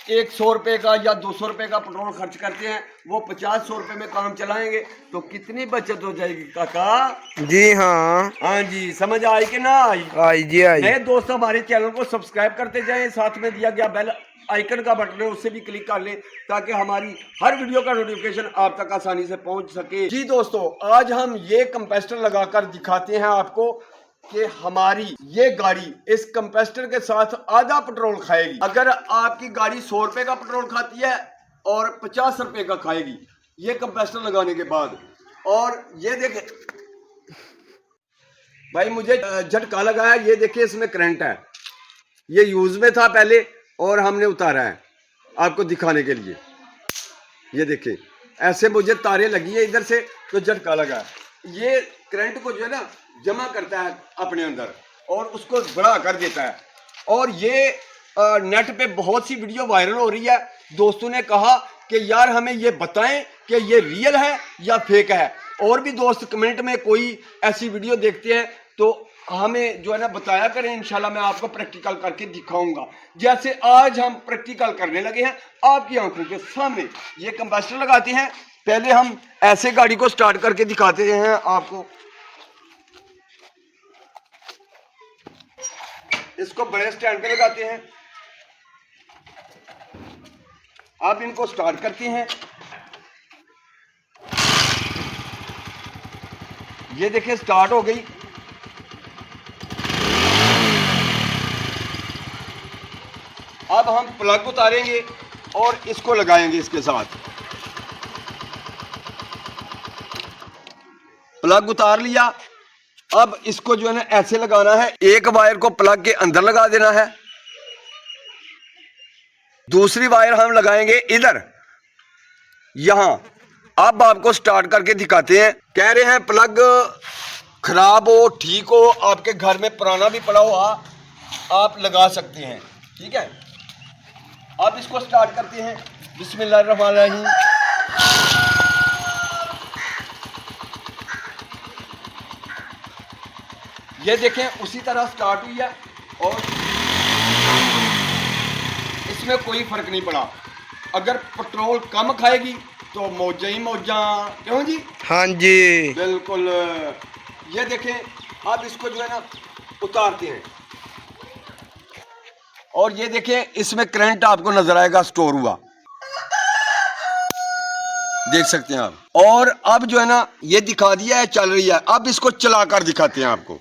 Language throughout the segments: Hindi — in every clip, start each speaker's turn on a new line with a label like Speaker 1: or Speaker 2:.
Speaker 1: एक 100 रुपये का या 200 रुपये का पेट्रोल खर्च करते हैं, वो 50-100 रुपये में काम चलाएंगे तो कितनी बचत हो जाएगी काका?
Speaker 2: जी हाँ।
Speaker 1: हाँ जी, समझ आई कि ना आई?
Speaker 2: आई जी आई।
Speaker 1: नए दोस्त हमारे चैनल को सब्सक्राइब करते जाएं, साथ में दिया गया बेल आइकन का बटन है उससे भी क्लिक कर लें ताकि हमारी हर वीडियो का नोटिफिकेशन आप तक आसानी से पहुंच सके। जी दोस्तों, आज हम ये कंप्रेसर लगाकर दिखाते हैं आपको कि हमारी ये गाड़ी इस कंप्रेसर के साथ आधा पेट्रोल खाएगी। अगर आपकी गाड़ी 100 रुपए का पेट्रोल खाती है और 50 रुपए का खाएगी ये कंप्रेसर लगाने के बाद। और ये देखें भाई, मुझे झटका लगा है, ये देखिए इसमें करंट है, ये यूज में था पहले और हमने उतारा है आपको दिखाने के लिए। ये देखिए ऐसे मुझे तारे लगी है इधर से तो झटका लगा है। ये करंट को जो है ना जमा करता है अपने अंदर और उसको बढ़ा कर देता है। और ये नेट पे बहुत सी वीडियो वायरल हो रही है। दोस्तों ने कहा कि यार हमें ये बताएं कि ये रियल है या फेक है। और भी दोस्त कमेंट में कोई ऐसी वीडियो देखते हैं तो हमें जो है ना बताया करें, इंशाल्लाह मैं आपको प्रैक्टिकल करके दिखाऊंगा। जैसे आज हम प्रैक्टिकल करने लगे हैं आपकी आंखों के सामने। ये कंप्रेसर लगाते हैं, पहले हम ऐसे गाड़ी को स्टार्ट करके दिखाते हैं आपको। इसको बड़े स्टैंड पे लगाते हैं, आप इनको स्टार्ट करते हैं। ये देखिए स्टार्ट हो गई। अब हम प्लग उतारेंगे और इसको लगाएंगे इसके साथ। प्लग उतार लिया, अब इसको जो है ना ऐसे लगाना है। एक वायर को प्लग के अंदर लगा देना है, दूसरी वायर हम लगाएंगे इधर यहां। अब आपको स्टार्ट करके दिखाते हैं। कह रहे हैं प्लग खराब हो ठीक हो, आपके घर में पुराना भी पड़ा हुआ आप लगा सकते हैं, ठीक है। अब इसको स्टार्ट करते हैं, बिस्मिल्लाहिर्रहमानिर्रहीम। ये देखें उसी तरह स्टार्ट हुई है और इसमें कोई फर्क नहीं पड़ा। अगर पेट्रोल कम खाएगी तो मौजा ही मौजा, क्यों जी?
Speaker 2: हाँ जी
Speaker 1: बिल्कुल। ये देखें अब इसको जो है ना उतारते हैं और ये देखें इसमें करंट आपको नजर आएगा स्टोर हुआ, देख सकते हैं आप। और अब जो है ना ये दिखा दिया है चल रही है। अब इसको चलाकर दिखाते हैं आपको,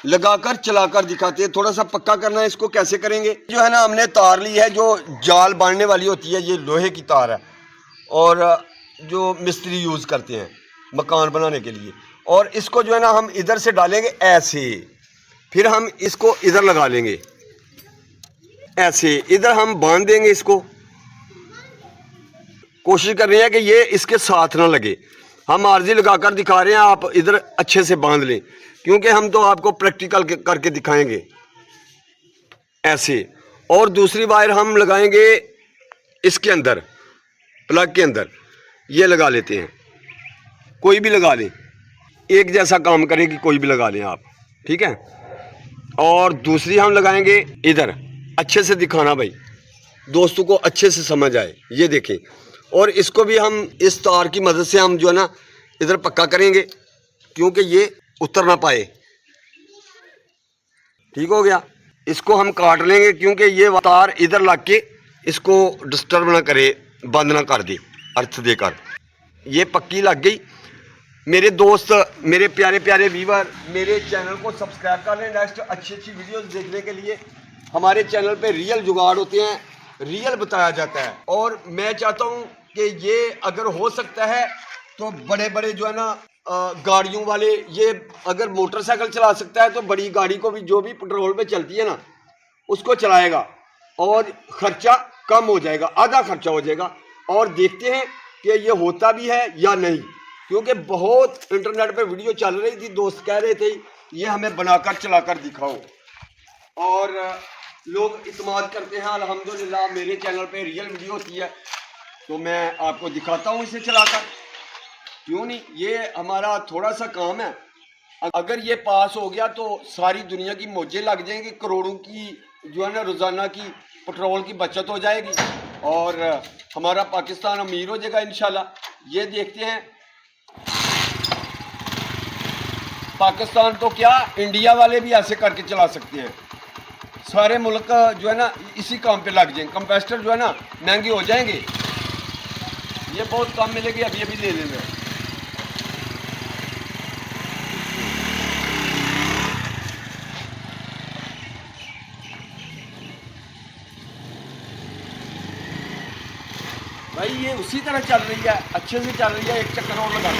Speaker 1: लगाकर चलाकर दिखाते हैं। थोड़ा सा पक्का करना है इसको। कैसे करेंगे? जो है ना हमने तार ली है जो जाल बांधने वाली होती है, ये लोहे की तार है और जो मिस्त्री यूज करते हैं मकान बनाने के लिए। और इसको जो है ना हम इधर से डालेंगे ऐसे, फिर हम इसको इधर लगा लेंगे ऐसे, इधर हम बांध देंगे इसको। कोशिश कर रहे हैं कि ये इसके साथ ना लगे। हम आरजी लगाकर दिखा रहे हैं, आप इधर अच्छे से बांध लें क्योंकि हम तो आपको प्रैक्टिकल करके दिखाएंगे ऐसे। और दूसरी वायर हम लगाएंगे इसके अंदर, प्लग के अंदर। ये लगा लेते हैं, कोई भी लगा लें, एक जैसा काम करेगी, कोई भी लगा लें आप, ठीक है। और दूसरी हम लगाएंगे इधर। अच्छे से दिखाना भाई, दोस्तों को अच्छे से समझ आए। ये देखें। और इसको भी हम इस तार की मदद से हम जो है ना इधर पक्का करेंगे क्योंकि ये उतर ना पाए। ठीक हो गया। इसको हम काट लेंगे क्योंकि ये तार इधर लग के इसको डिस्टर्ब ना करे, बंद ना कर दे अर्थ देकर। ये पक्की लग गई। मेरे दोस्त, मेरे प्यारे प्यारे व्यूअर, मेरे चैनल को सब्सक्राइब कर लें। नेक्स्ट अच्छी अच्छी वीडियोस देखने के लिए हमारे चैनल पे रियल जुगाड़ होते हैं, रियल बताया जाता है। और मैं चाहता हूँ कि ये अगर हो सकता है तो बड़े बड़े जो है ना गाड़ियों वाले, ये अगर मोटरसाइकिल चला सकता है तो बड़ी गाड़ी को भी, जो भी पेट्रोल पे चलती है ना, उसको चलाएगा और खर्चा कम हो जाएगा, आधा खर्चा हो जाएगा। और देखते हैं कि ये होता भी है या नहीं, क्योंकि बहुत इंटरनेट पे वीडियो चल रही थी, दोस्त कह रहे थे ये हमें बनाकर चलाकर दिखाओ और लोग इत्मीनान करते हैं। अल्हम्दुलिल्लाह मेरे चैनल पे रियल वीडियो होती है तो मैं आपको दिखाता हूँ इसे चलाकर, क्यों नहीं। ये हमारा थोड़ा सा काम है। अगर ये पास हो गया तो सारी दुनिया की मौजें लग जाएंगी, करोड़ों की जो है ना रोजाना की पेट्रोल की बचत हो जाएगी और हमारा पाकिस्तान अमीर हो जाएगा इंशाल्लाह। ये देखते हैं, पाकिस्तान तो क्या इंडिया वाले भी ऐसे करके चला सकते हैं। सारे मुल्क जो है ना इसी काम पे लग जाएंगे, कंप्रेसर जो है ना महंगे हो जाएंगे। ये बहुत कम मिलेगी, अभी अभी ले लेना। भाई ये उसी तरह चल रही है, अच्छे से चल रही है। एक चक्कर और लगा दो।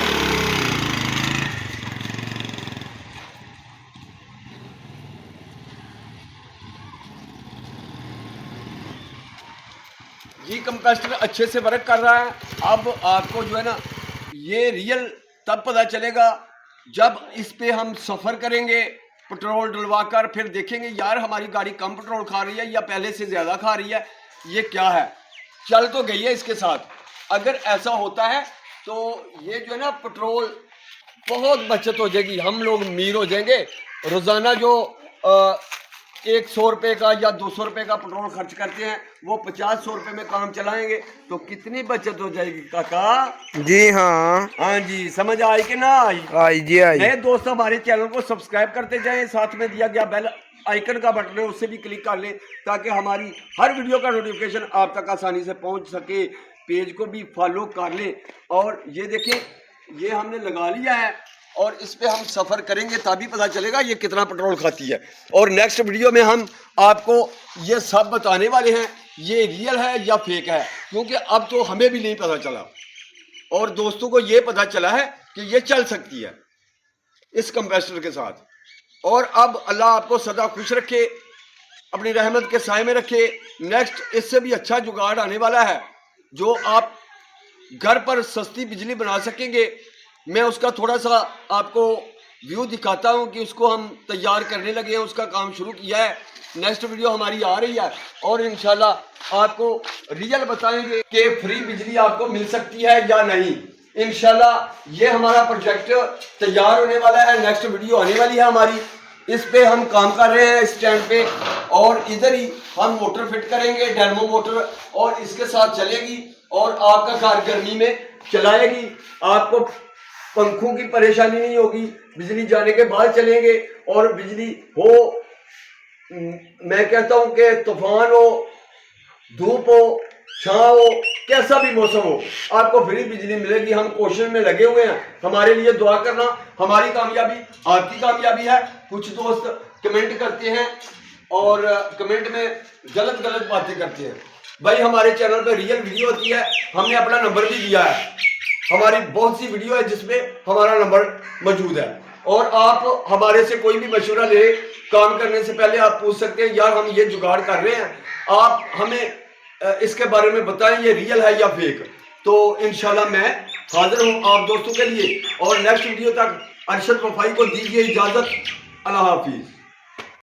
Speaker 1: ये कंप्रेसर अच्छे से वर्क कर रहा है। अब आपको जो है ना ये रियल तब पता चलेगा जब इस पे हम सफ़र करेंगे पेट्रोल डलवा कर, फिर देखेंगे यार हमारी गाड़ी कम पेट्रोल खा रही है या पहले से ज़्यादा खा रही है, ये क्या है। चल तो गई है इसके साथ। अगर ऐसा होता है तो ये जो है ना पेट्रोल बहुत बचत हो जाएगी, हम लोग अमीर हो जाएंगे। रोज़ाना जो 100 रुपये का या 200 रुपये का पेट्रोल खर्च करते हैं वो 50-100 रुपये में काम चलाएंगे तो कितनी बचत हो जाएगी काका।
Speaker 2: जी हाँ।
Speaker 1: हाँ जी, समझ आई कि ना आई?
Speaker 2: आई जी आई।
Speaker 1: नए दोस्त हमारे चैनल को सब्सक्राइब करते जाएं, साथ में दिया गया बेल आइकन का बटन है उससे भी क्लिक कर लें ताकि हमारी हर वीडियो का नोटिफिकेशन आप तक आसानी से पहुंच सके। पेज को भी फॉलो कर लें। और ये देखें, ये हमने लगा लिया है और इस पे हम सफ़र करेंगे तभी पता चलेगा ये कितना पेट्रोल खाती है। और नेक्स्ट वीडियो में हम आपको ये सब बताने वाले हैं ये रियल है या फेक है, क्योंकि अब तो हमें भी नहीं पता चला और दोस्तों को ये पता चला है कि ये चल सकती है इस कंप्रेसर के साथ। और अब अल्लाह आपको सदा खुश रखे, अपनी रहमत के साए में रखे। नेक्स्ट इससे भी अच्छा जुगाड़ आने वाला है जो आप घर पर सस्ती बिजली बना सकेंगे। मैं उसका थोड़ा सा आपको व्यू दिखाता हूं कि उसको हम तैयार करने लगे हैं, उसका काम शुरू किया है। नेक्स्ट वीडियो हमारी आ रही है और इंशाल्लाह आपको रियल बताएंगे कि फ्री बिजली आपको मिल सकती है या नहीं। इंशाल्लाह ये हमारा प्रोजेक्ट तैयार होने वाला है, नेक्स्ट वीडियो आने वाली है हमारी। इस पे हम काम कर रहे हैं स्टैंड पे और इधर ही हम मोटर फिट करेंगे, डैनमो मोटर, और इसके साथ चलेगी और आपका कार गर्मी में चलाएगी। आपको पंखों की परेशानी नहीं होगी, बिजली जाने के बाद चलेंगे। और बिजली हो, मैं कहता हूं कि तूफान हो, धूप हो, छांव हो, कैसा भी मौसम हो, आपको फ्री बिजली मिलेगी। हम कोशिश में लगे हुए हैं, हमारे लिए दुआ करना। हमारी कामयाबी आपकी कामयाबी है। कुछ दोस्त कमेंट करते हैं और कमेंट में गलत गलत बातें करते हैं। भाई हमारे चैनल पे रियल वीडियो होती है, हमने अपना नंबर भी दिया है। हमारी बहुत सी वीडियो है जिसमें हमारा नंबर मौजूद है और आप हमारे से कोई भी मशवरा ले, काम करने से पहले आप पूछ सकते हैं यार हम ये जुगाड़ कर रहे हैं, आप हमें इसके बारे में बताएं ये रियल है या फेक। तो इंशाल्लाह मैं हाजिर हूं आप दोस्तों के लिए। और नेक्स्ट वीडियो तक अरशद वफाई को दीजिए इजाजत। अल्लाह हाफिज।